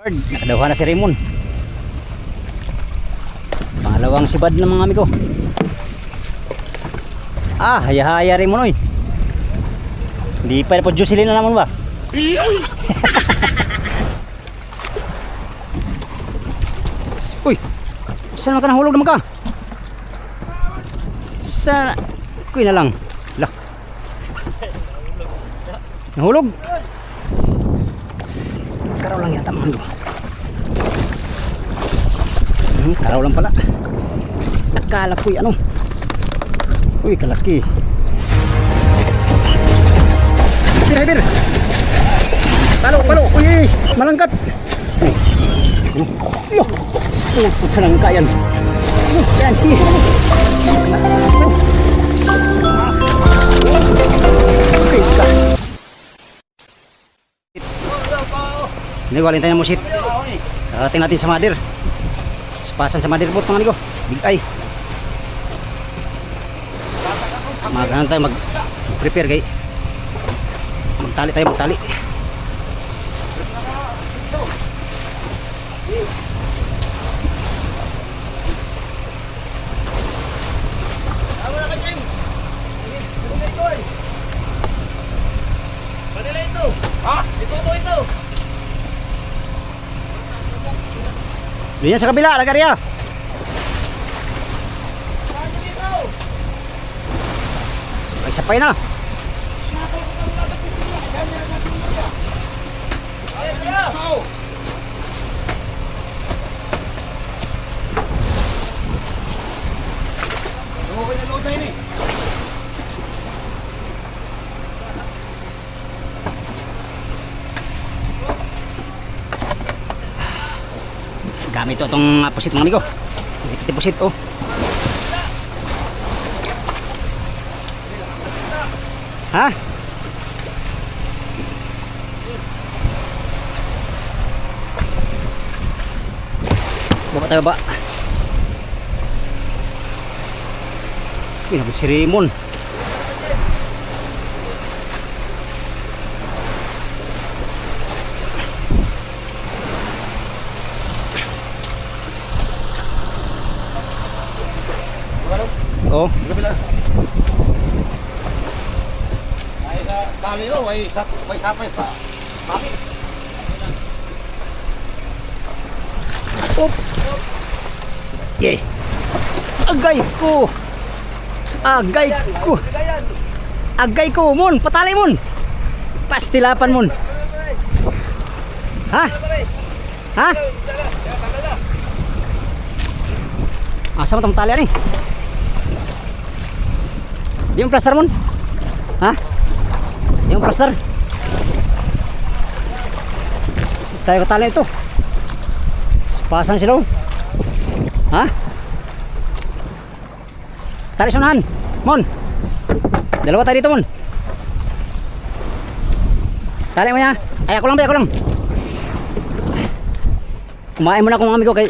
Nakadahuhan na si Raymond. Pangalawang sibad ng mga amigo. Haya-haya Raymond oy. Hindi pa na po Jocelyn na naman ba? Uy, saan ka nahulog naman ka? Saan? Kuy na lang. Lah. Nahulog? Karaw lang yata mga amigo. Karaw lang pala. Akala ko'y ano. Uy, kalaki. Driver. Palo. Uy, malangkat. Yo. Putsa lang kayan. Yan, sige. Okay, ka. Ini galing tayo ng musit. Karating natin sa Madir. Spasan sa Madir po, mga amigo. Big eye. Magahan tayo mag-prepare kay magtali. Diyan sa kabila, Lagarya. Sabay na. Gamit ito itong pusit mga amigo. Ito pusit oh. Ha? Baba tayo ba? Inabot si Raymond. Oh. Tali o, may sapes ta. Bakit? Op. Yay. Agay ko, mon, patali mon. Pastilapan mon. Ha? Asa mo tong tali ani? Yung plaster mon? Ha? Yung plaster? Tayo katali ito. Pasang sila. Ha? Tali sunahan. Mon. Dalawa tayo dito mon. Tali mo niya. Ay ako lang. Kumain muna ako mga amigo kay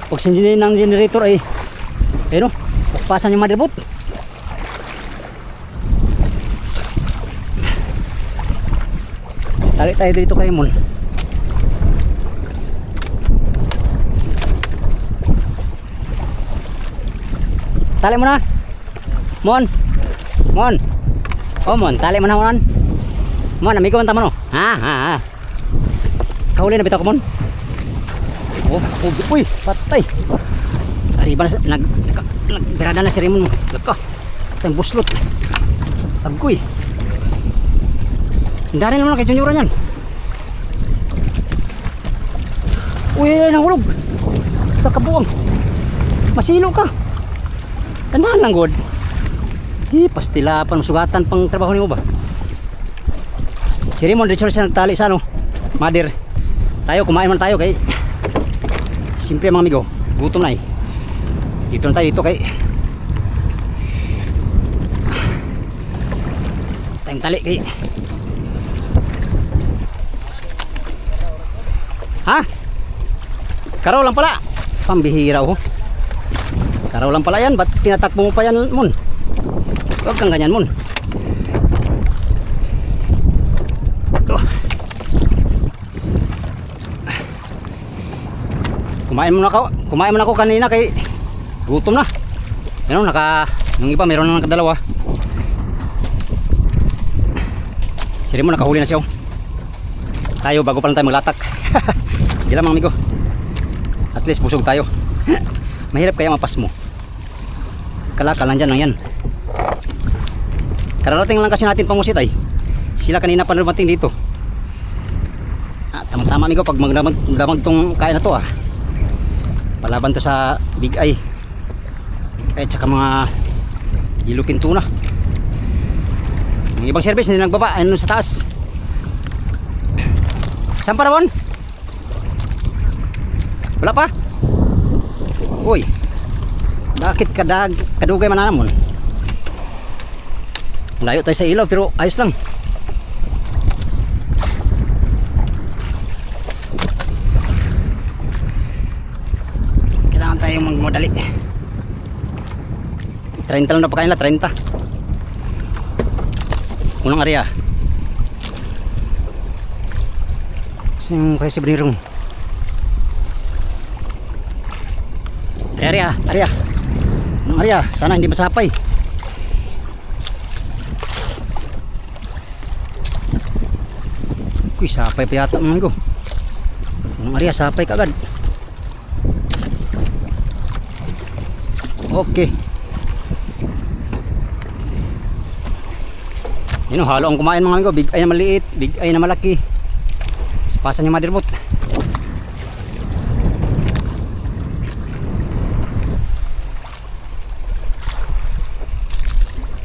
pag sinjinin ng generator ay ayun o, paspasan yung motherboard. Tali tayo dito kay Mon. Tali mo na Mon. Oh Mon, tali mo na Mon, amigo man tama no. Ha. Kahuli na bitaw ko Mon. Uy, patay. Arriba na nagbirada na si Raymond. Laka. Tayong buslot. Agoy. Hindi naman kay Junioran yan. Uy, nahulog. Kakabuang. Masilo ka. Tandaan lang god. Pastilapan, sugatan pang trabaho ni mo ba? Si Raymond Richard siya nagtali sa ano, Madir. Tayo, kumain man tayo kay siyempre mga amigo, gutom na eh. Dito na tayo dito kay tayong tali kay ha? Karaw lang pala. Pambihira oh. Karaw lang pala yan. Ba't pinatakbo mo pa yan Mon? Huwag kang ganyan Mon. Kumain muna ako kanina kay gutom na. Ano, yung iba meron na nakadalawa. Siri mo nakahuli na siya. Tayo bago pa lang tayo maglatak. Hindi lang mga amigo. At least busog tayo. Mahirap kaya mapas mo. Kalakal nandyan lang yan. Kararating lang kasi natin pamusit ay. Sila kanina pa dumating dito. Tama-tama amigo pag magdamag tong kain na to palaban to sa big eye. Big eye tsaka mga yellow tuna. Yung ibang service hindi nagbaba ano sa taas. Saan pa naman? Wala pa? Uy, bakit kadugay mananamon? Layo tayo sa ilaw pero ayos lang. Kailangan tayong magmadali. 30 lang na pakain na, 30. Unang area. Kasi yung kaya si Brinirong. Area. Unang area. Sana hindi masapay. Uy, sapay pa yata mga ko. Unang area, sapay kagad. Okay. Yun halo ang kumain mga amigo. Big eye na maliit, big eye na malaki. Pasan yung motherboard.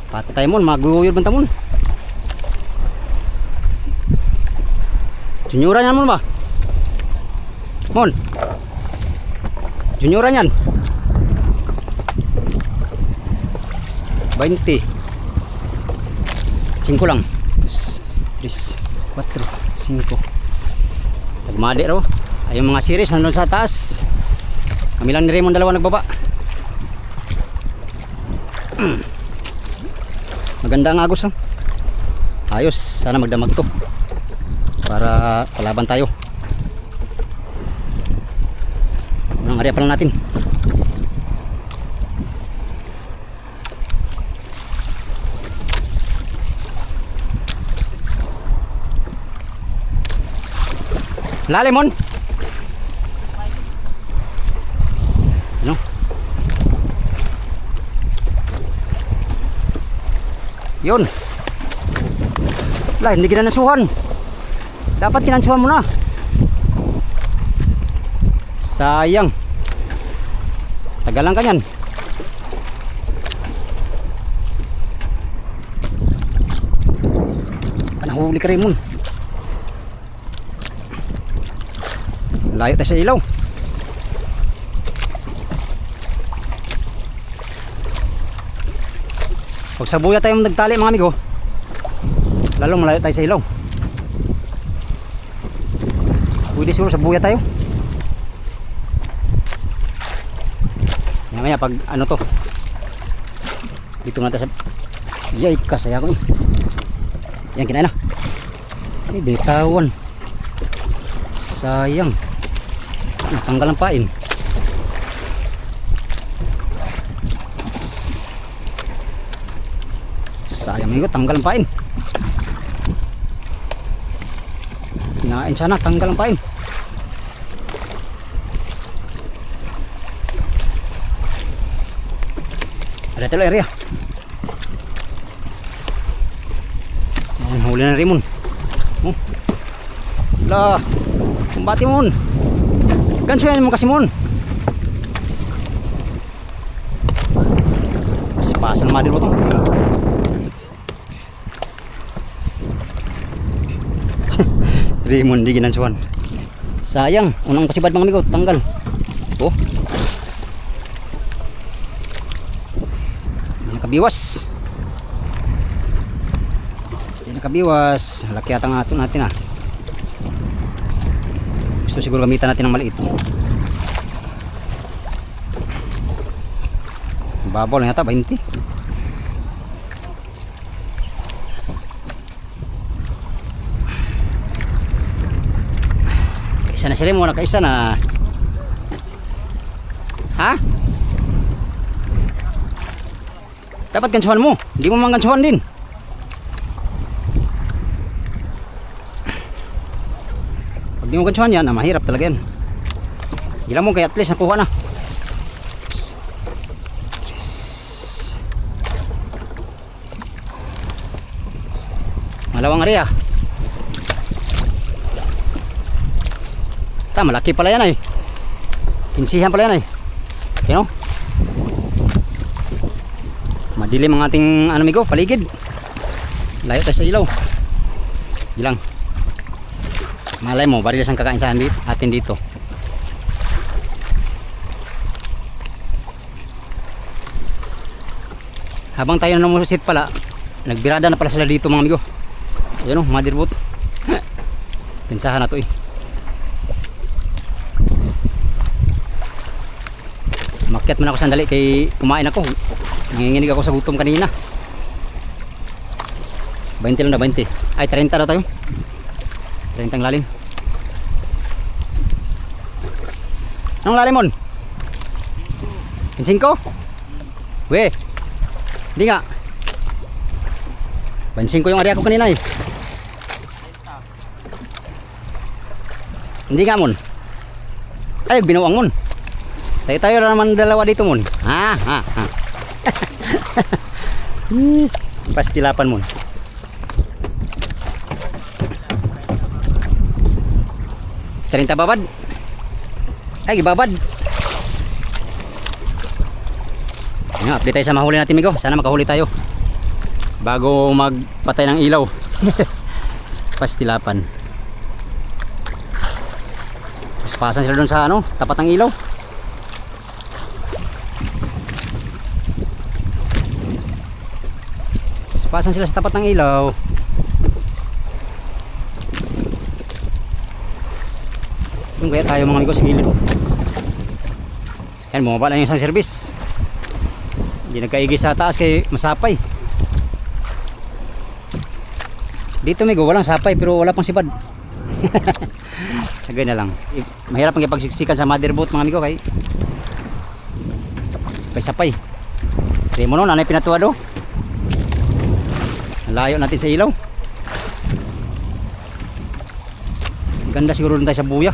Patay mo, maguyod banta mo. Junioran yan mo ba? Mon. Junioran yan. 20. 5 lang. 3, 4, 5. Nagmali raw. Ay yung mga series nandun sa taas. Kami lang ni Raymond dalawa nagbaba. Maganda ang agos. Ayos. Sana magdamag to. Para palaban tayo. Unang area pa lang natin. Lalimon. Ano? Yun. Lah, hindi kinanasuhan. Dapat kinansuhan mo na. Sayang. Tagalan ka yan. Panahuli ka rin mo. Layo tayo sa ilaw. Pag sa buya tayo nagtali mga amigo, lalong malayo tayo sa ilaw. Pwede siguro sa buya tayo. Mamaya pag ano to, dito na tayo sa yay kasaya ko. Yan kinain na. Ay bitawan. Sayang. Natanggal ang pain. Sayang amigo, tanggal ang pain. Kinain sana, tanggal ang pain. Ada telo area. Huli na Rimon. Oh. Lah, kumbati mon. Ganso yan mo kasi mon. Sipasan madir mo to. Rimon di ginansuan. Sayang, unang pasibad mga amigo, tanggal. Oh. Nakabiwas. Yan nakabiwas. Laki ata nga ito natin Gusto siguro gamitan natin ng maliit. Babaw lang yata, 20. Kaisa na sila mo, nakaisa na. Ha? Dapat gansuhan mo. Hindi mo man gansuhan din. Pag di mo gansuhan yan, mahirap talaga yan. Gila mo kaya at least nakuha na. Malawang area. Malaki pala yan ay. Pinsihan pala yan ay. You know? Madilim ang ating amigo, paligid. Layo tayo sa ilaw. Gilang. Malay mo, barilas ang kakain sa atin dito. Habang tayo namumusit pala, nagbirada na pala sila dito mga amigo. Ayan o, motherboard. Pinsahan na to eh. Makyat man ako sandali kay kumain ako. Nanginginig ako sa gutom kanina. 20 lang na, 20. Ay, 30 na tayo. 30 ang lalim. Anong lalim mon? 25? We. Hindi nga. 25 yung area ko kanina eh. Hindi nga mon. Ay, binuang mon. Tayo na naman dalawa dito mon. Ha. Pastilapan mon. Terinta babad. Ay, babad. Nga, update tayo sa mahuli natin, migo. Sana makahuli tayo bago magpatay ng ilaw. Pastilapan. Paspasan sila doon sa ano, tapat ng ilaw. Paspasan sila sa tapat ng ilaw. Yung kaya tayo mga amigo sa gilid. Yan, bumaba lang yung isang service. Hindi nagkaigi sa taas kay masapay. Dito migo, walang sapay pero wala pang sipad. Sagay na lang. Mahirap ang ipagsiksikan sa motherboard mga amigo kay sapay-sapay. Kaya mo nun, anay pinatuwa do? Layo natin sa ilaw. Ganda siguro rin tayo sa buya.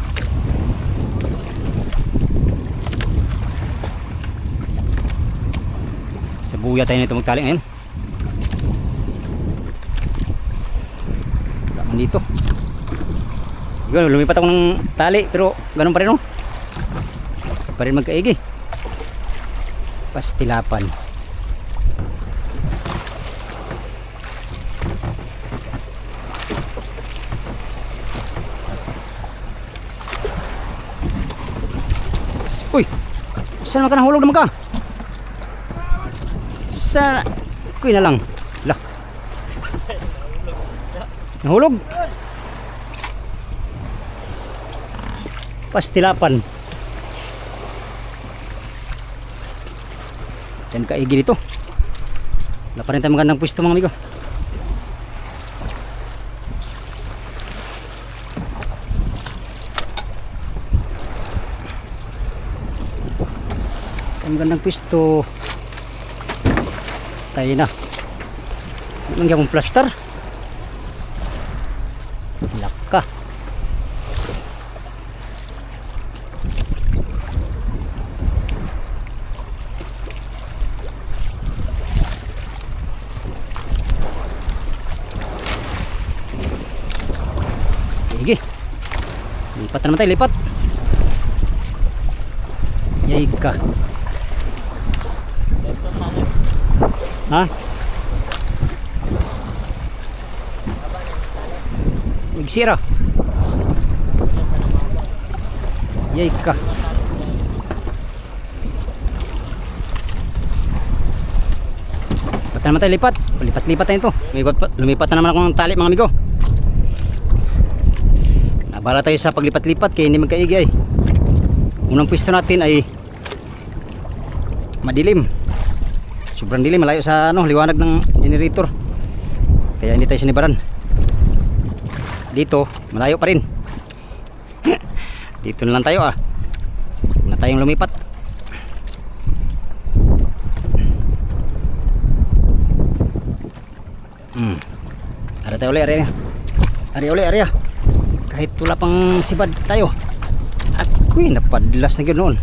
Sa buya tayo nito magtali ngayon. Wala dito. Lumipat ako ng tali pero ganun pa rin oh. Pa rin magkaigi. Pastilapan. Uy, saan naman ka nahulog naman ka? Saan? Kuy na lang. Lah. Nahulog? Pastilapan. Yan kaigi dito. Wala pa rin tayo magandang pwesto mga amigo. Ang gandang pwesto. Tayo na. Nangyay akong plaster. Laka. Sige. Lipat na naman tayo, lipat. Yay ka. Ha? Nagsira. Yay ka. Lipat na naman tayo, lipat. Lipat-lipat tayo ito. Lumipat na naman ako ng tali mga amigo. Nabala tayo sa paglipat-lipat kaya hindi magkaigi ay. Unang pwesto natin ay madilim. Sobrang dilim, malayo sa ano, liwanag ng generator. Kaya hindi tayo sinibaran. Dito, malayo pa rin. Dito na lang tayo ah. Huwag na tayong lumipat. Ara tayo uli, area. Area. Kahit wala pang sibad tayo. Ako'y napadlas na ganoon.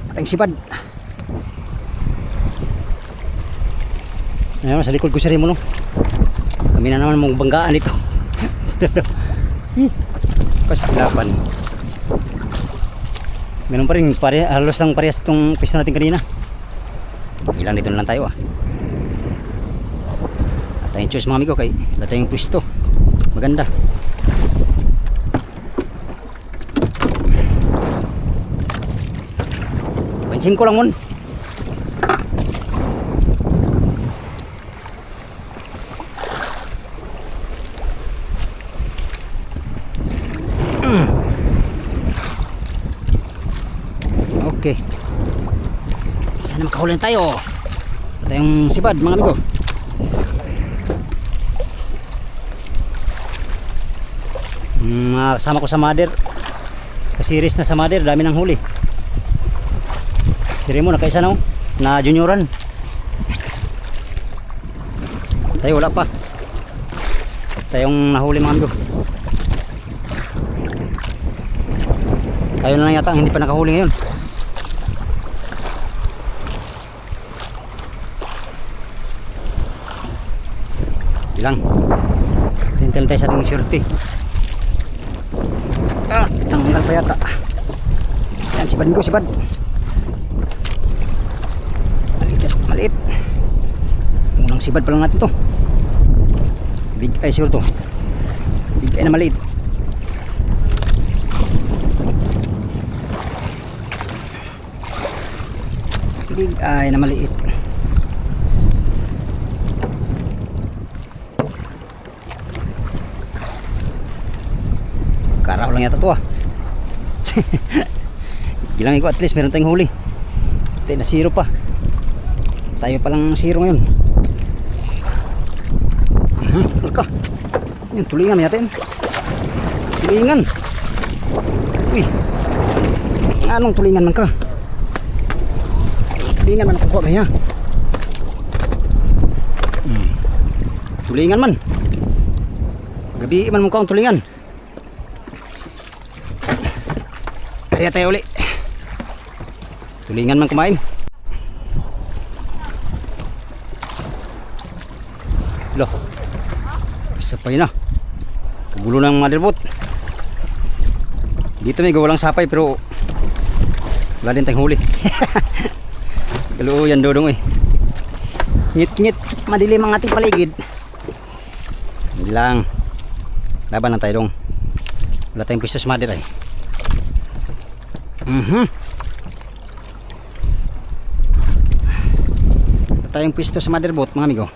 Patayang sibad. Ayun, sa likod ko siya rin mo, no? Kami na naman mong banggaan dito. Pastilapan. Meron pa rin, halos lang parehas itong pwesto natin kanina. Ilang dito na lang tayo, ah. At tayong choice, mga amigo, kay wala tayong pwesto. Maganda. Pansin ko lang, mon. Okay. Sana makahuli na tayo. Wala tayong sibad, mga amigo. Kasama ko sa mother. Kasiris na sa mother, dami ng huli. Si Remo nakaisa na, na junioran. Tayo wala pa. Tayong nahuli, mga amigo. Tayo na lang yata ang hindi pa nakahuli ngayon. Bilang tintel tayo sa ating surti. Tanggal pa yata. Yan, sibad ko, sibad. Maliit. Unang sibad pa lang natin to. Big eye siguro to. Big eye na maliit. Big eye na maliit. Karaw lang yata to, ah. Gilang ko, at least meron tayong huli. Tayo na zero pa. Tayo palang zero ngayon. Malaka. Yan, tulingan natin. Tulingan. Uy. Anong tulingan man ka? Tulingan man ako kaya. Tulingan man. Gabi man mo ka ang tulingan. Kaya tayo uli. Tulingan man kumain. Loh. Sapay na. Kagulo ng motherboard. Dito may gawalang sapay pero wala din tayong huli. Kaluyan dodong, eh. Ngit-ngit. Madilim ang ating paligid. Hindi lang. Laban lang tayo dong. Wala tayong pwesto sa mother, eh. Tayong pwesto sa motherboard, mga amigo.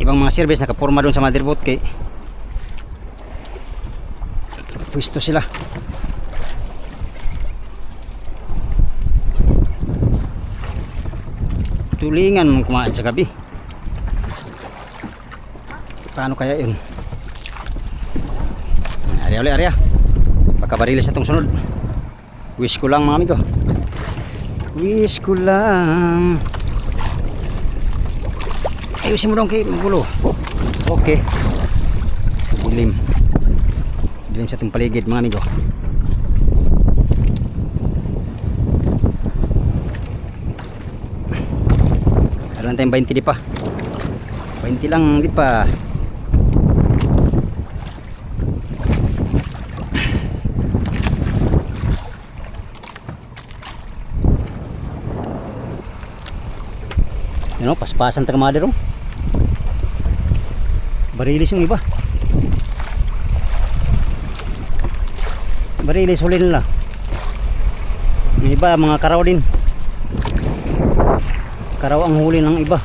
Ibang mga service nakaporma doon sa motherboard kay pwesto sila. Tulingan mong kumain sa gabi. Paano kaya yun? Area. Baka barilis na itong sunod. Wish ko lang, mga amigo. Wish ko lang. Ayusin mo dong kay magulo. Okay. Dilim sa itong paligid, mga amigo. Meron tayong 20 di pa. 20 lang di pa. Ano, paspasan taga madero. Barilis yung iba. Barilis huli nila. Yung iba mga karaw din. Karaw ang huli ng iba.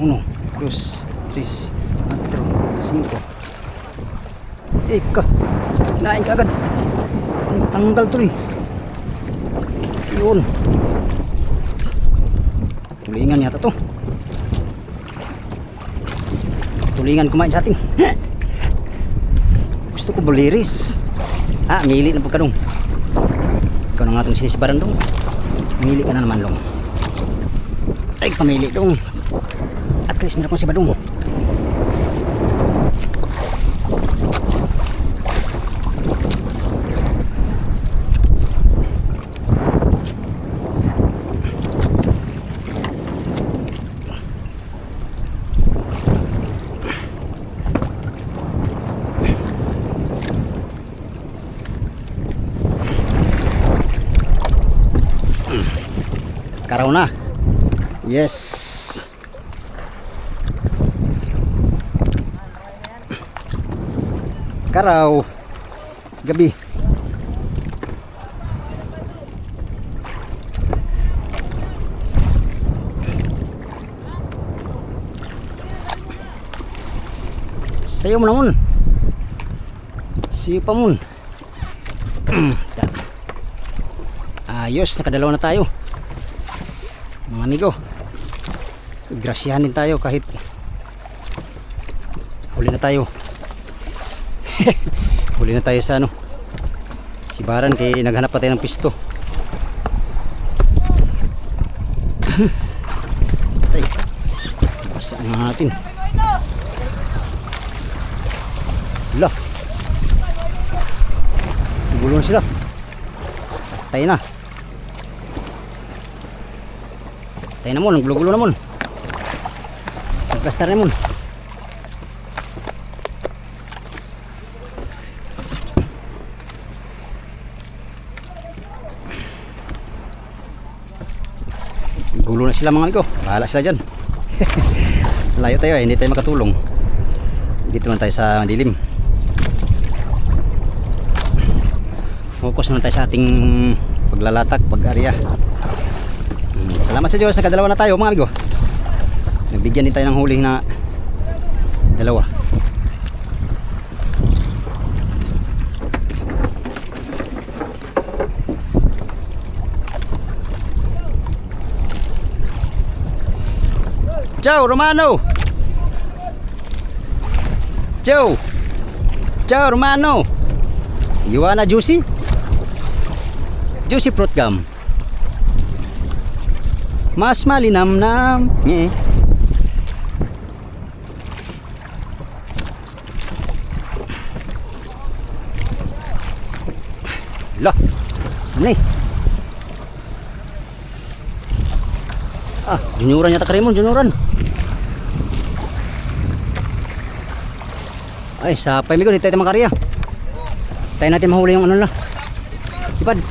Uno, dos, tres, cuatro, cinco. ka. Kinain ka agad. Tanggal tuloy. Yun. Tulingan yata to. Tulingan kumain sa ating. Gusto ko buliris. Mili na pagka dong. Ikaw na nga itong sinisibaran dong. Mili ka na naman dong. Ay, pamili dong. At least meron kong siba dong. Karaw na. Yes. Karaw. Gabi. Sayo mo naman. Siyo pa mun. Ayos, nakadalawa na tayo. Mga amigo, grasyahan din tayo kahit huli na tayo. Huli na tayo sa ano, sibaran, kaya naghanap pa tayo ng pisto. Tay, basaan na natin. Wala, gulo na sila. Tayo na. Tayo na mo, naggulo-gulo na mo. Nagplastar na mo. Gulo na sila mga amigo. Bahala sila dyan. Layo tayo, hindi tayo makatulong. Dito lang tayo sa dilim. Focus na tayo sa ating paglalatak, pag-area. Salamat sa Diyos, nakadalawa na tayo mga amigo. Nagbigyan din tayo ng huli na dalawa. Ciao Romano. Ciao. Ciao Romano. You wanna juicy? Juicy fruit gum. Mas malinamnam. Lah, sana junyoran yata ka Raymond, junyoran. Ay, sa pamigo, hindi tayo makarya. Tayo natin mahuli yung ano lang, sipad.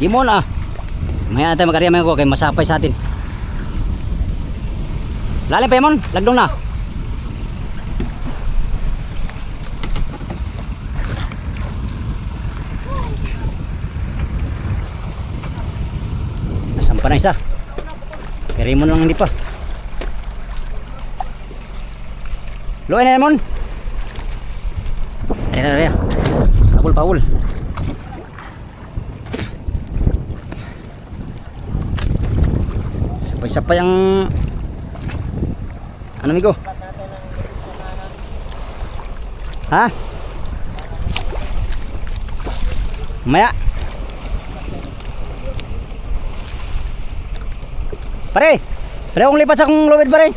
Di mo na. Maya natin makarya ko kay masapay sa atin. Lalim pa yun, lagdong na. Nasampa na isa. Kaya mo lang hindi pa. Luay na yun. Ayan. Paul. Sabay-sabay ang ano amigo? Ha? Maya. Pare akong lipat sa akong lubid pare.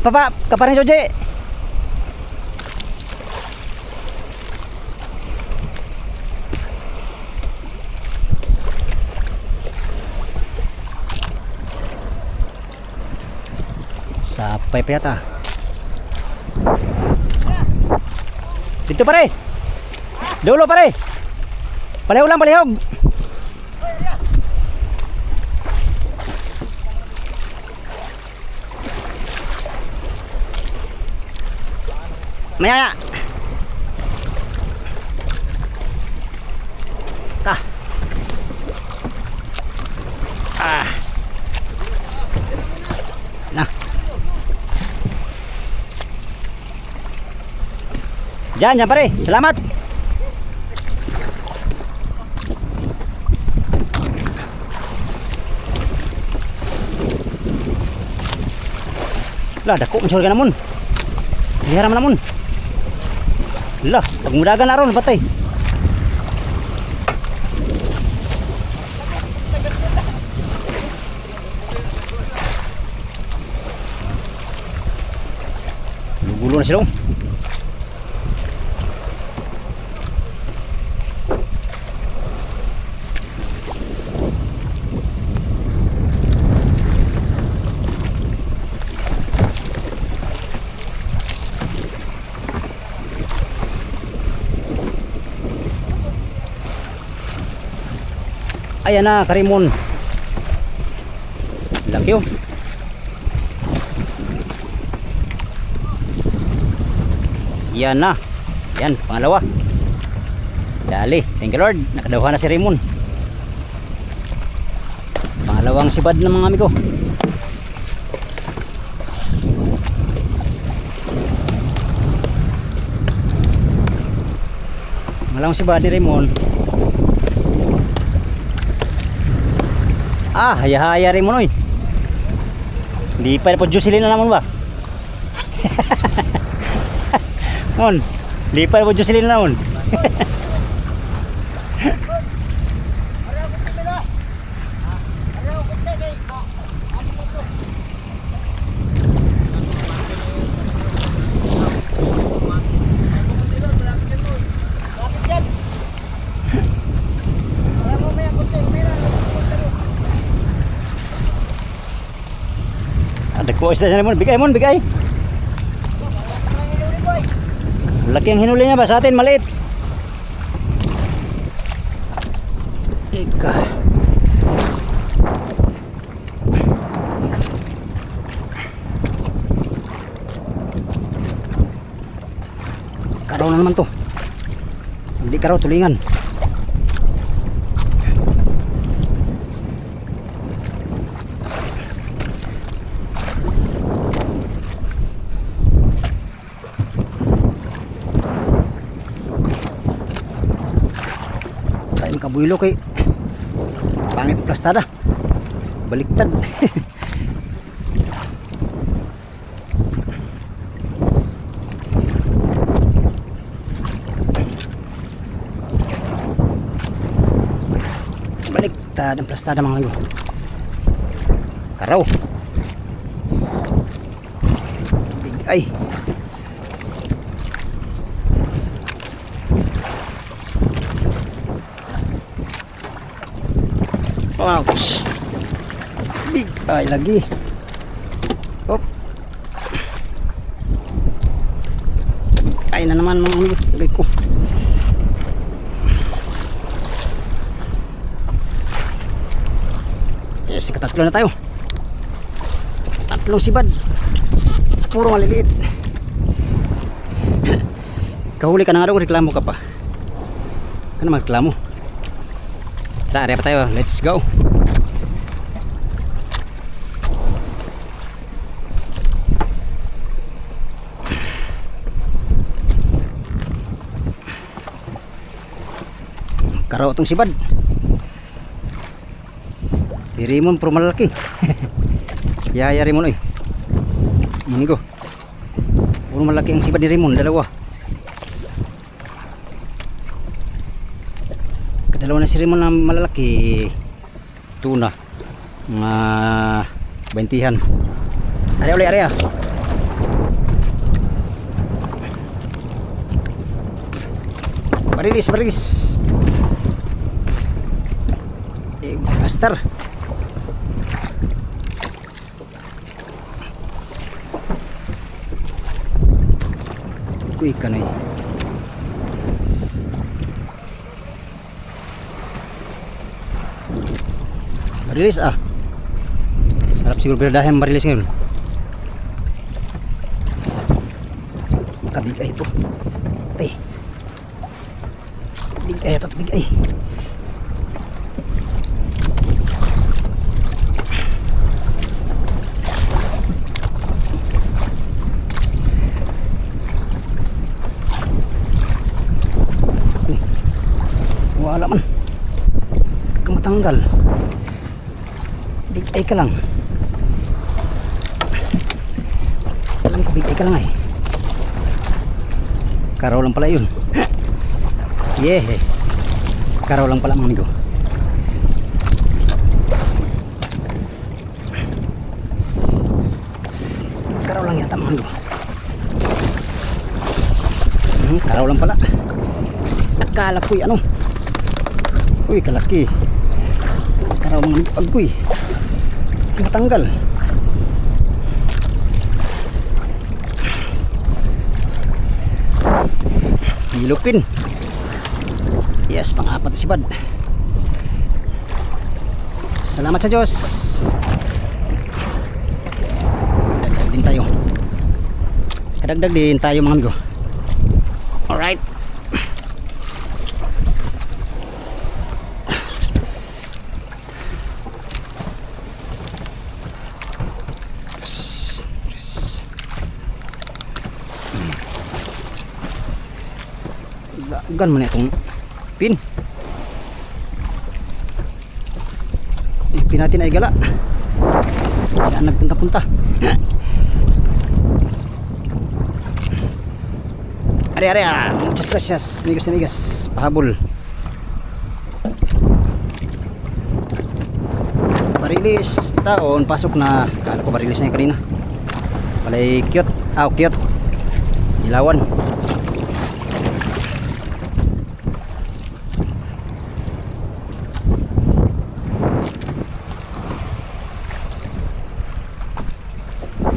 Papa, kaparin Joje. Sapay pa yata. Dito pare. Dulo pare. Palihog. Maya. Ka. Diyan pare. Salamat. Lah, dako masyol ka namon. Lihara man namon. Lah, pagmudagan na ron, batay. Gulo na sila. Ayan na, Karimon. Laki oh. Yan na. Yan, pangalawa. Dali. Thank you Lord. Nakadawa na si Raymond. Pangalawang sibad ng mga amigo. Pangalawang sibad ni Raymond. Ah, haya-haya rin mo noy. Hindi pa po Jocelyn na naman ba? Mon, hindi pa po Jocelyn na naman. Ada ko isda na mo, bigay mo, bigay. Laki ang hinuli niya ba sa atin, maliit. Ika. Karaw na naman to. Hindi karaw, tulingan. Kabuilo kay pangit plastada, baliktad. Baliktad ang plastada mga amigo. Karaw big ay. Ouch. Big ay lagi. Op. Ay na naman mga amigo. Lagay ko. Yes, katatlo na tayo. Tatlong sibad. Puro maliliit. Kahuli ka na nga daw, reklamo ka pa. Ka na magreklamo. Tara, area pa tayo. Let's go. Karaw itong sibad. Si Raymond puro malalaki. Yaya Raymond eh. Manigo. Puro malaki ang sibad ni Raymond. Dalawa. Dalawa na si Raymond na malalaki. Tuna. Mga 20-han. Area ulit, area. Marilis, marilis. Master. Kuy ka na eh. Marilis ah. Sarap siguro berdahem marilis ngayon. Kabigay ito. Ay. Bigay ito, bigay. tanggal. Big eye ka lang. Alam ko big eye ka lang ay. Karaw lang pala yun. Yeah. Karaw lang pala mga amigo. Karaw lang yata mga amigo. Karaw lang pala. Akala ko'y ano. Uy, kalaki. Karaw mga amigo. Agoy. Matanggal. Hilupin. Yes, pang-apat si Bad. Salamat sa Diyos. Kadagdag din tayo. Kadagdag din tayo mga amigo. Alright. Dagan man itong pin. Yung pin natin ay gala. Saan nagpunta-punta? Are. Muchas gracias, amigos and amigas. Pahabol. Barilis taon. Pasok na. Kala ko barilis na yung kanina. Malay cute. Cute. Ilawan.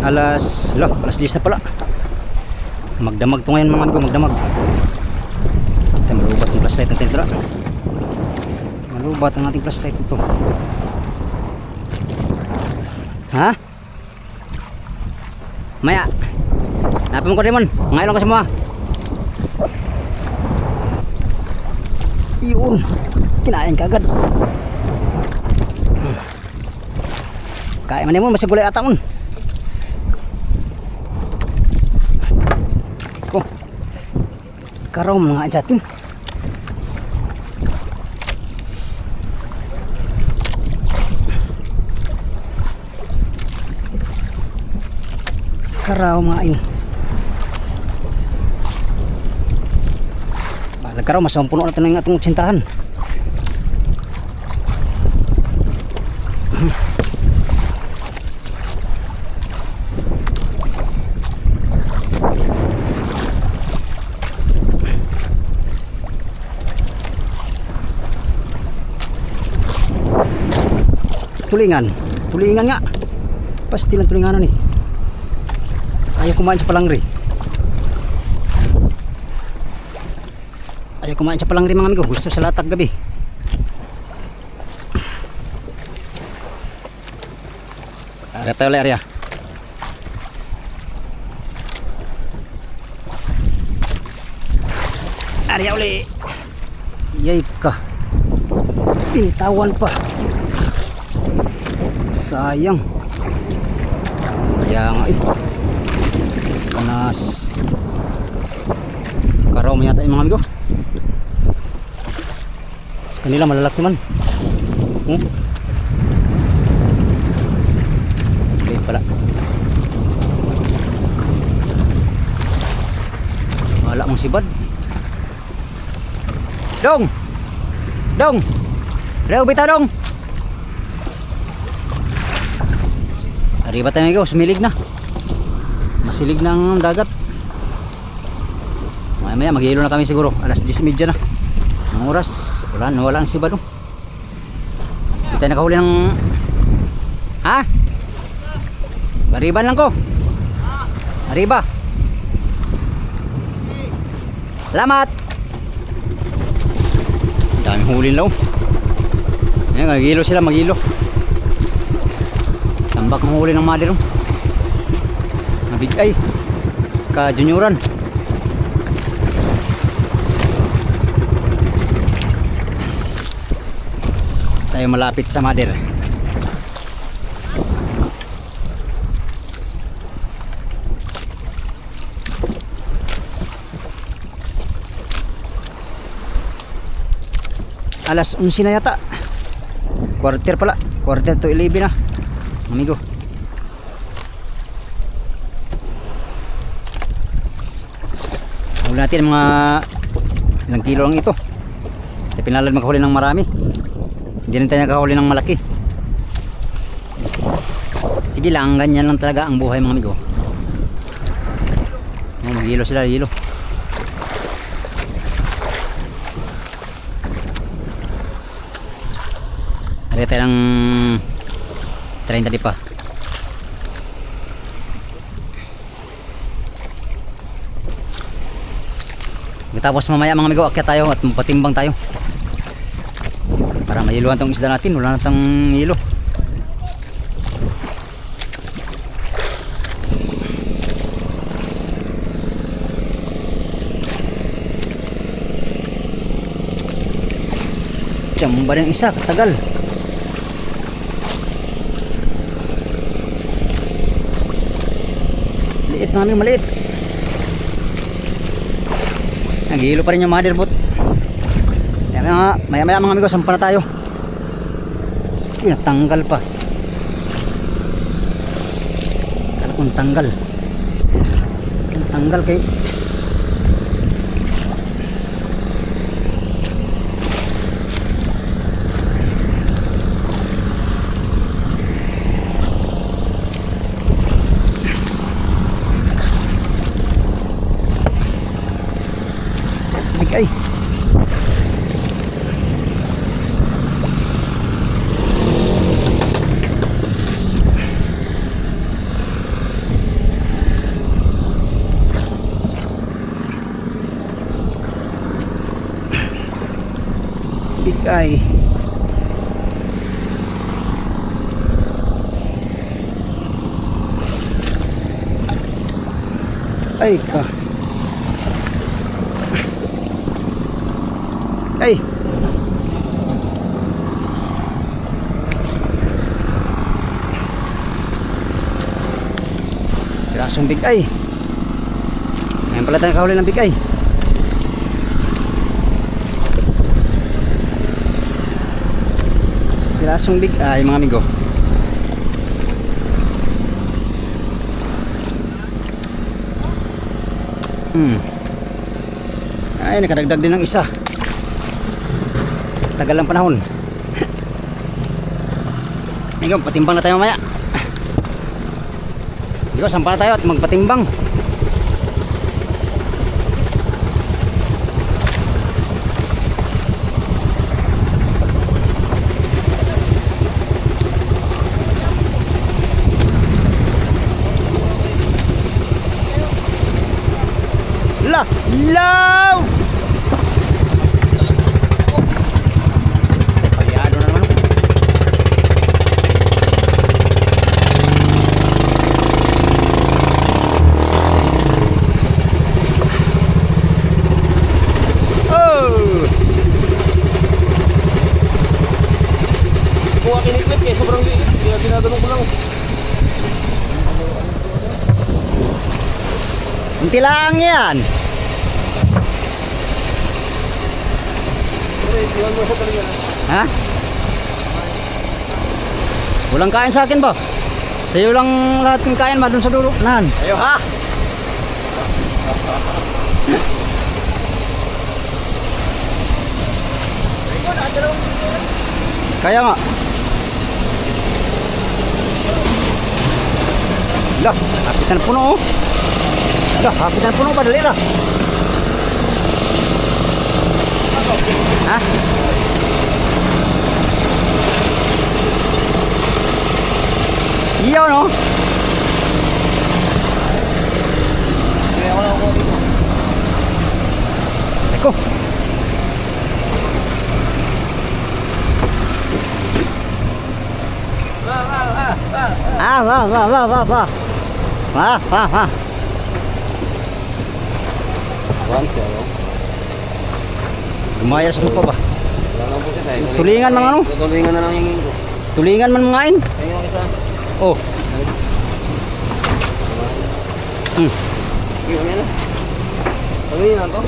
Alas 10 na pala. Magdamag to ngayon mga amigo, magdamag. Ito, malubat ang flashlight natin ito. Malubat ang ating flashlight ito. Ha? Maya. Napin mo ko Raymond. Ngayon lang ka sa mga. Iyon. Kinain ka agad. Kaya man mo, masih gulay ata mo. Karaw mga adyatin. Karaw mga ain. Balag karaw, masawang puno natin ng atong sintahan. Tulingan nga. Pasti lang tulinganan eh. Ayaw kumain sa palangri. Mga amigo. Gusto sa latag gabi. Area tayo ulit, area. Area ulit. Yay ka. Pinitawan pa. Sayang. Kaya nga eh. Panas. Karaw mo yata yung mga amigo. Sa kanila malalaki man. Okay pala. Wala mong sibad. Dong! Reo bita dong! Arriba tayo amigo, sumilig na. Masilig ng dagat. Maya maghihilo na kami siguro. Alas 10:30 na. Ang oras, wala ang sibad. Hindi tayo nakahuli ng... Ha? Bariban lang ko. Arriba. Salamat. Daming huli lang. Ayan, maghihilo sila, maghihilo. Tambak ng huli ng mother na big eye saka junioran. Tayo malapit sa mother. Alas 11 na yata. quarter pala. Quarter to 11 na. Amigo. Huli natin mga ilang kilo lang ito. Kasi pinalan makahuli ng marami. Hindi rin tayo nakahuli ng malaki. Sige lang, ganyan lang talaga ang buhay mga amigo. Maghilo sila, hilo. Lagay tayo ng 30 di pa. Tapos mamaya mga amigo, akyat tayo at patimbang tayo para mahiluan tong isda natin. Wala na tang hilo. Tsamba rin isa, katagal. Liit mga amigo, maliit. Naghihilo pa rin yung motherboard. Maya maya mga amigo, sampa na tayo. Natanggal pa. Kala kong tanggal. Natanggal kay ay. Big eye. Ay ka. Ay. Pirasong big eye. Ngayon pala tayo kahuli ng big eye. Pirasong big eye mga amigo. Ay, nakadagdag din ng isa. Tagal ng panahon. Ikaw, patimbang na tayo mamaya. Ikaw, sampa na tayo at magpatimbang. Law! Paliado na naman. Oh! Kuha kiniklit eh, sobrang liit. Kaya tinatanong ko lang. Unti lang yan. Ha? Walang kain sa akin ba? Sa'yo lang lahat ng kain ba dun sa dulo? Nan. Ayo ha! Kaya nga. Lah, hapitan puno oh. Lah, hapitan puno pa dali lah. Ha? Iyo no? Kaya wala ko dito. Eko. Va. Once ya. Lumayas mo pa ba? Wala lang po siya. Tulingan mga ano? Tulingan na lang yung ko. Tulingan man mga in. Ayun yung isa. Oh. Yun yan na. Tulingan na to.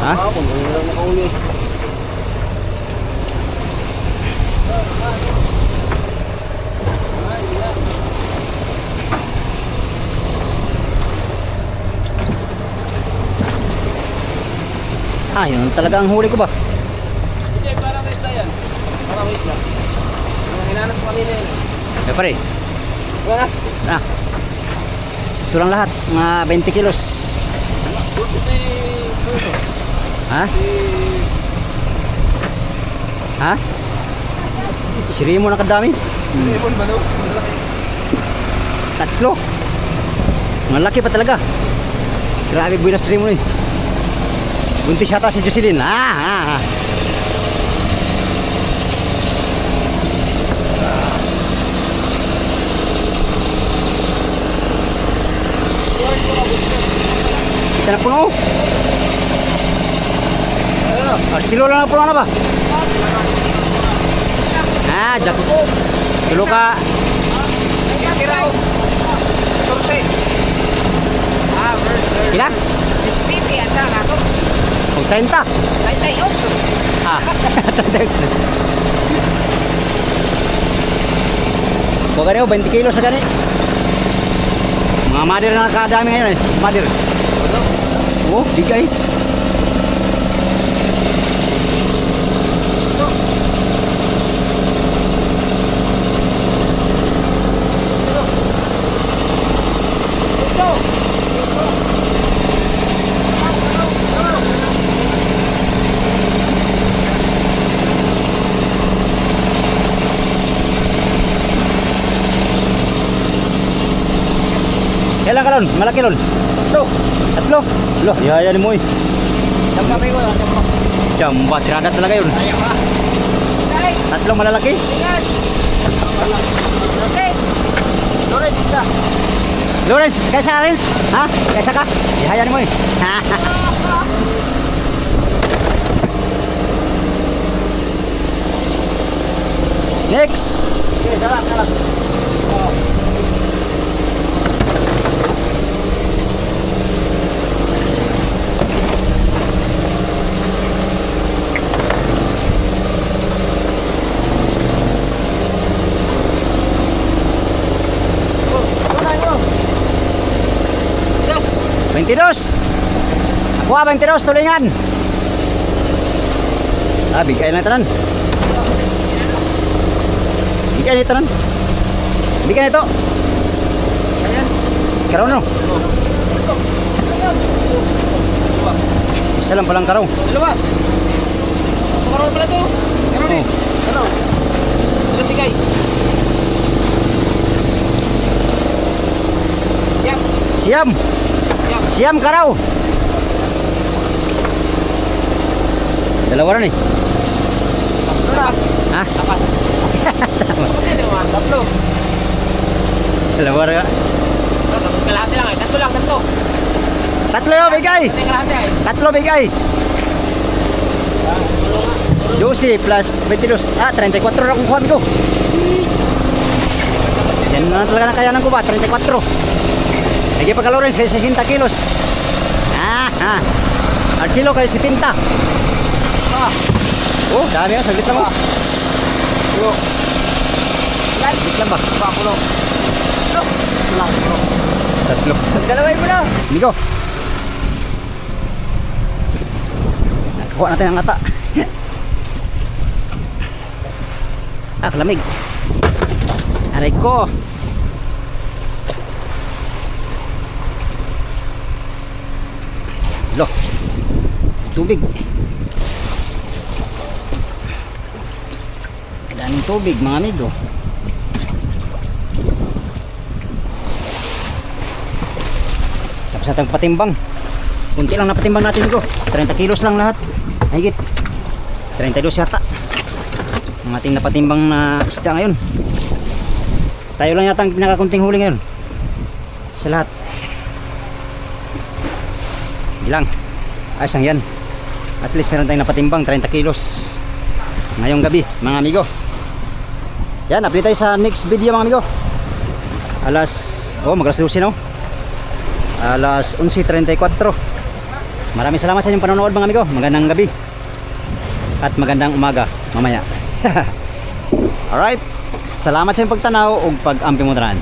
Ha? Kung tulingan lang nakauli. Ah, yun talaga ang huli ko ba? Hindi, parang wait lang yan. Parang wait lang. Ang hinanas ko kanina yun. Eh pare, Wala. ah. Ito lang lahat, mga 20 kilos. Ha? Ha? Siri mo na kadami? Lemon ba no? Tatlo. Malaki pa talaga. Grabe buwinas siri mo eh. Buntis yata si Jocelyn. Ah. Kita na puno. Silo lang na puno na ba? Ah, jago. Tulo ka. Tiraw. Tulsi. Versus. Ilan? Mississippi at saka ito. O, 30. Ay, option. Ah, 30. Huwag ka rin, 20 kilos sa gani. Mga madir na nakadami ngayon eh. Madir. Oh, bigay. Kailan ka lon? Malaki lon? Tatlo? Lo, yayanin mo eh. Sampa ko lang. Sampa. Jamba, tirada talaga yun. Ayaw ka. Ay, Tatlong malalaki. tingnan. Okay. Lore, tingnan. Lawrence, kaysa ka Lawrence? Ha? Kaysa ka? Yayanin mo eh. Next! Okay, salah. Yes. 22! Ako 22, tulingan! Ah, bigay lang ito nan. Bigay nito nan. Bigay nito. Ayan. Karaw no? Isa lang palang karaw. Dalawa. Karoon pala to. Karoon eh. Oh. Karoon. Ito bigay. Yan. Siyam! Yan. Siyam karaw! Dalawa rin eh. Dapat. Ha? Dapat. Hindi naman. Tatlo. Dalawa rin. Kalahati lang eh. Tatlo lang. Tatlo. Tatlo yun, bigay! Hindi kalahati eh. Tatlo bigay! 12 plus 22. Ah, 34 na kukuha ko. Yan na talaga na kayanan ko ba? 34. Lagi pa ka Lawrence kay 60 kilos. Ah. Archilo kay 70. Oh, dami yun. Saglit lang mo. Saglit lang ba? Pakulo. Lang. Tatlo. Dalawin mo na. Amigo. Nakakuha natin ang ata. Ah, kalamig. Aray ko. Lo. Tubig. Daming tubig mga amigo. Tapos natin patimbang. Kunti lang napatimbang natin ito. 30 kilos lang lahat. Higit. 32 yata. Ang ating napatimbang na isda ngayon. Tayo lang yata ang pinakakunting huli ngayon. Sa lahat. Ilang. Asang yan. At least meron tayong napatimbang 30 kilos. Ngayong gabi mga amigo. Yan, update tayo sa next video mga amigo. Mag-alas 12 no? Alas 11:34. Maraming salamat sa inyong panonood mga amigo. Magandang gabi at magandang umaga mamaya. Alright, salamat sa iyong pagtanaw ug pag-ampi mo tanan.